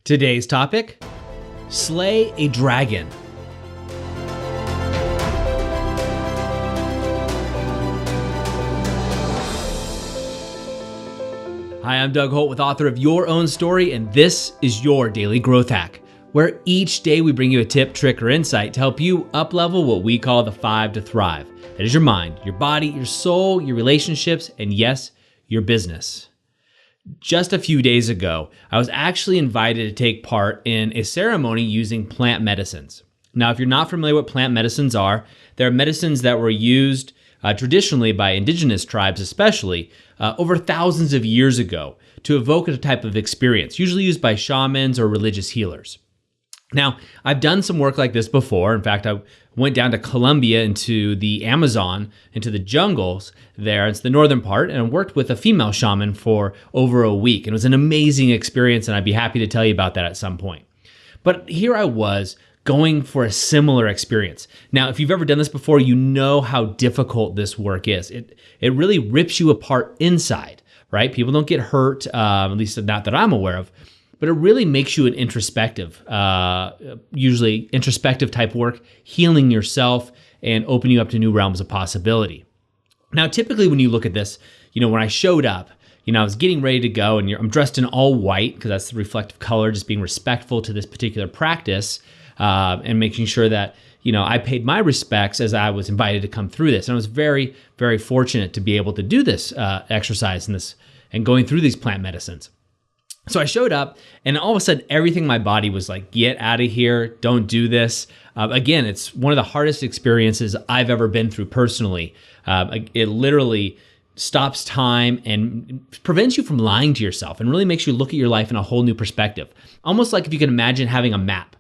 Today's topic, slay a dragon. Hi, I'm Doug Holt, author of Your Own Story, and this is your Daily Growth Hack, where each day we bring you a tip, trick, or insight to help you up-level what we call the 5 to thrive. That is your mind, your body, your soul, your relationships, and yes, your business. Just a few days ago, I was actually invited to take part in a ceremony using plant medicines. Now, if you're not familiar with what plant medicines are, they're medicines that were used traditionally by indigenous tribes especially over thousands of years ago to evoke a type of experience, usually used by shamans or religious healers. Now, I've done some work like this before. In fact, I went down to Colombia into the Amazon, into the jungles there. It's the northern part, and I worked with a female shaman for over a week. And it was an amazing experience, and I'd be happy to tell you about that at some point. But here I was going for a similar experience. Now, if you've ever done this before, you know how difficult this work is. It really rips you apart inside, right? People don't get hurt, at least not that I'm aware of. But it really makes you an introspective, usually introspective type work, healing yourself and opening you up to new realms of possibility. Now, typically when you look at this, when I showed up, I was getting ready to go and I'm dressed in all white because that's the reflective color, just being respectful to this particular practice and making sure that, I paid my respects as I was invited to come through this. And I was very, very fortunate to be able to do this exercise and going through these plant medicines. So I showed up and all of a sudden everything in my body was like, get out of here, don't do this. Again, it's one of the hardest experiences I've ever been through personally. It literally stops time and prevents you from lying to yourself and really makes you look at your life in a whole new perspective. Almost like if you can imagine having a map.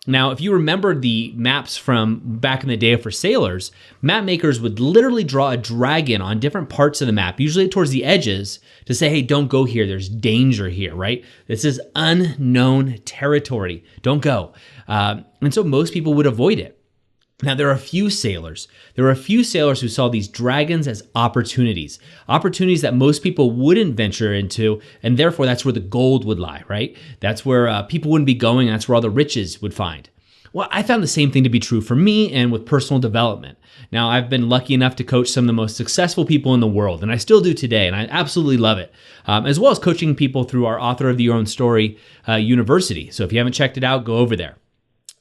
Now, if you remember the maps from back in the day for sailors, map makers would literally draw a dragon on different parts of the map, usually towards the edges, to say, hey, don't go here. There's danger here, right? This is unknown territory. Don't go. And so most people would avoid it. Now, there are a few sailors who saw these dragons as opportunities that most people wouldn't venture into, and therefore that's where the gold would lie, right? That's where people wouldn't be going, and that's where all the riches would find. Well, I found the same thing to be true for me and with personal development. Now, I've been lucky enough to coach some of the most successful people in the world, and I still do today, and I absolutely love it, as well as coaching people through our Author of Your Own Story University. So if you haven't checked it out, go over there.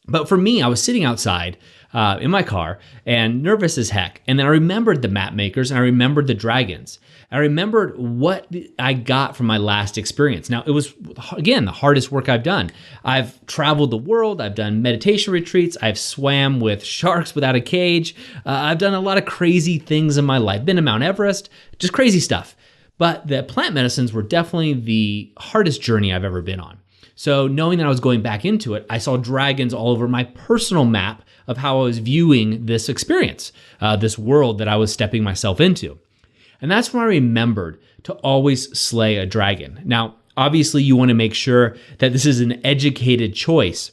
But for me, I was sitting outside in my car and nervous as heck. And then I remembered the map makers and I remembered the dragons. I remembered what I got from my last experience. Now, it was, again, the hardest work I've done. I've traveled the world. I've done meditation retreats. I've swam with sharks without a cage. I've done a lot of crazy things in my life. Been to Mount Everest, just crazy stuff. But the plant medicines were definitely the hardest journey I've ever been on. So knowing that I was going back into it, I saw dragons all over my personal map of how I was viewing this experience, this world that I was stepping myself into. And that's when I remembered to always slay a dragon. Now, obviously you want to make sure that this is an educated choice.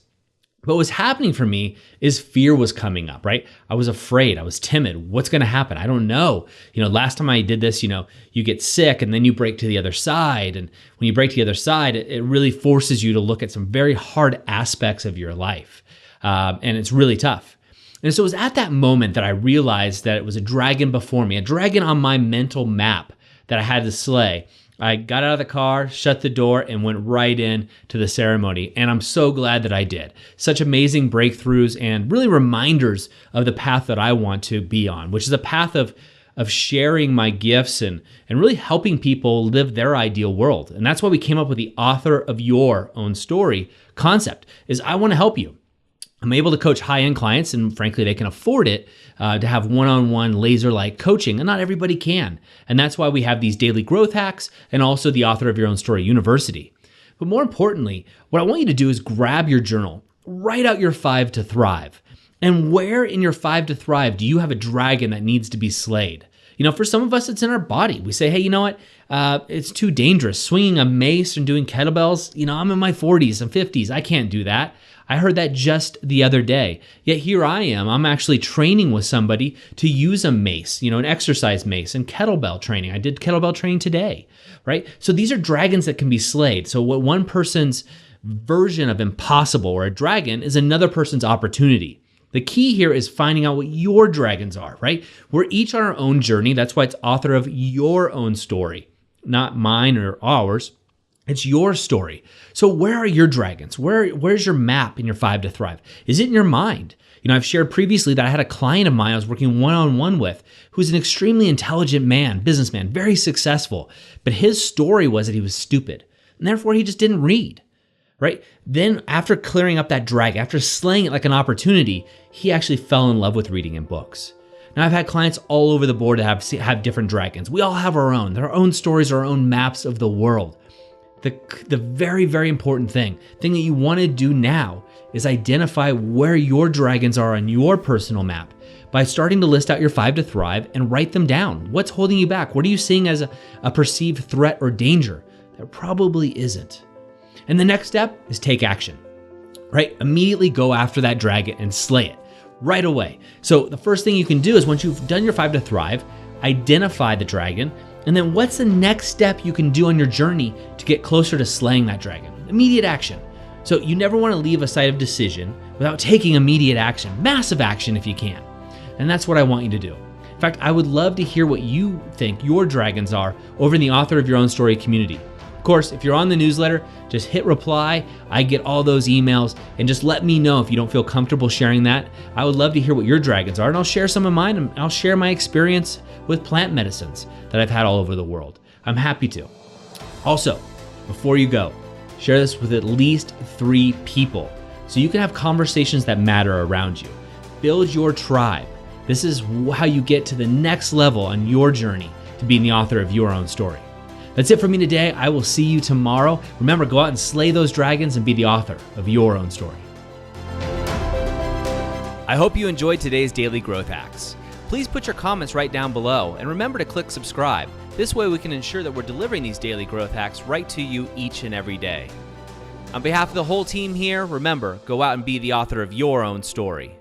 But what was happening for me is fear was coming up, right? I was afraid. I was timid. What's going to happen? I don't know. Last time I did this, you get sick and then you break to the other side. And when you break to the other side, it really forces you to look at some very hard aspects of your life. And it's really tough. And so it was at that moment that I realized that it was a dragon before me, a dragon on my mental map that I had to slay. I got out of the car, shut the door, and went right in to the ceremony. And I'm so glad that I did. Such amazing breakthroughs and really reminders of the path that I want to be on, which is a path of sharing my gifts and really helping people live their ideal world. And that's why we came up with the Author of Your Own Story concept, is I want to help you. I'm able to coach high-end clients, and frankly, they can afford it to have one-on-one laser-like coaching, and not everybody can. And that's why we have these daily growth hacks and also the Author of Your Own Story University. But more importantly, what I want you to do is grab your journal, write out your 5 to thrive. And where in your 5 to thrive do you have a dragon that needs to be slayed? For some of us, it's in our body. We say, hey, you know what? It's too dangerous. Swinging a mace and doing kettlebells, I'm in my 40s and 50s. I can't do that. I heard that just the other day. Yet here I am. I'm actually training with somebody to use a mace, an exercise mace and kettlebell training. I did kettlebell training today, right? So these are dragons that can be slayed. So what one person's version of impossible or a dragon is another person's opportunity. The key here is finding out what your dragons are, right? We're each on our own journey. That's why it's author of your own story, not mine or ours. It's your story. So where are your dragons? Where's your map in your 5 to Thrive? Is it in your mind? I've shared previously that I had a client of mine I was working one-on-one with who's an extremely intelligent man, businessman, very successful. But his story was that he was stupid, and therefore he just didn't read, right? Then after clearing up that dragon, after slaying it like an opportunity, he actually fell in love with reading and books. Now, I've had clients all over the board that have different dragons. We all have our own stories, our own maps of the world. The very, very important thing that you want to do now is identify where your dragons are on your personal map by starting to list out your 5 to Thrive and write them down. What's holding you back? What are you seeing as a perceived threat or danger? There probably isn't. And the next step is take action, right? Immediately go after that dragon and slay it right away. So the first thing you can do is once you've done your 5 to Thrive, identify the dragon. And then what's the next step you can do on your journey to get closer to slaying that dragon? Immediate action. So you never want to leave a site of decision without taking immediate action, massive action if you can. And that's what I want you to do. In fact, I would love to hear what you think your dragons are over in the Author of Your Own Story community. Of course, if you're on the newsletter, just hit reply. I get all those emails, and just let me know if you don't feel comfortable sharing that. I would love to hear what your dragons are, and I'll share some of mine, and I'll share my experience with plant medicines that I've had all over the world. I'm happy to. Also, before you go, share this with at least 3 people so you can have conversations that matter around you. Build your tribe. This is how you get to the next level on your journey to being the author of your own story. That's it for me today. I will see you tomorrow. Remember, go out and slay those dragons and be the author of your own story. I hope you enjoyed today's Daily Growth Hacks. Please put your comments right down below and remember to click subscribe. This way we can ensure that we're delivering these daily growth hacks right to you each and every day. On behalf of the whole team here, remember, go out and be the author of your own story.